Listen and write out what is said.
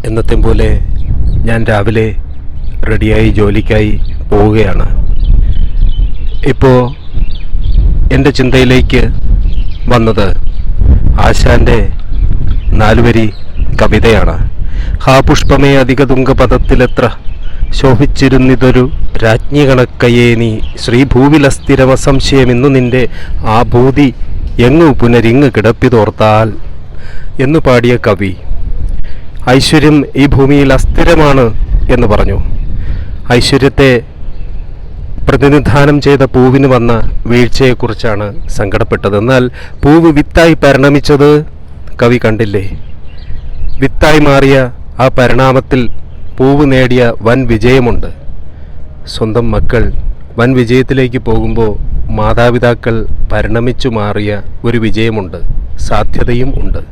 എന്നത്തെയും പോലെ ഞാൻ രാവിലെ റെഡിയായി ജോലിക്കായി പോവുകയാണ്. ഇപ്പോൾ എൻ്റെ ചിന്തയിലേക്ക് വന്നത് ആശാൻ്റെ 4 വരി കവിതയാണ്. ഹാ പുഷ്പമേ അധിക തുങ്കപദത്തിലെത്ര ശോഭിച്ചിരുന്നിതൊരു രാജ്ഞി കണക്കയേ നീ ശ്രീഭൂവിലസ്ഥിരമ സംശയം ഇന്നു നിന്റെ ആ ഭൂതി എങ്ങു പുനരിങ്ങ് കിടപ്പിതോർത്താൽ എന്നു പാടിയ കവി ഐശ്വര്യം ഈ ഭൂമിയിൽ അസ്ഥിരമാണ് എന്ന് പറഞ്ഞു. ഐശ്വര്യത്തെ പ്രതിനിധാനം ചെയ്ത പൂവിന് വന്ന വീഴ്ചയെക്കുറിച്ചാണ് സങ്കടപ്പെട്ടത്. എന്നാൽ പൂവ് വിത്തായി പരിണമിച്ചത് കവി കണ്ടില്ലേ? വിത്തായി മാറിയ ആ പരിണാമത്തിൽ പൂവ് നേടിയ വൻ വിജയമുണ്ട്. സ്വന്തം മക്കൾ വൻ വിജയത്തിലേക്ക് പോകുമ്പോൾ മാതാപിതാക്കൾ പരിണമിച്ചു മാറിയ ഒരു വിജയമുണ്ട്, സാധ്യതയും ഉണ്ട്.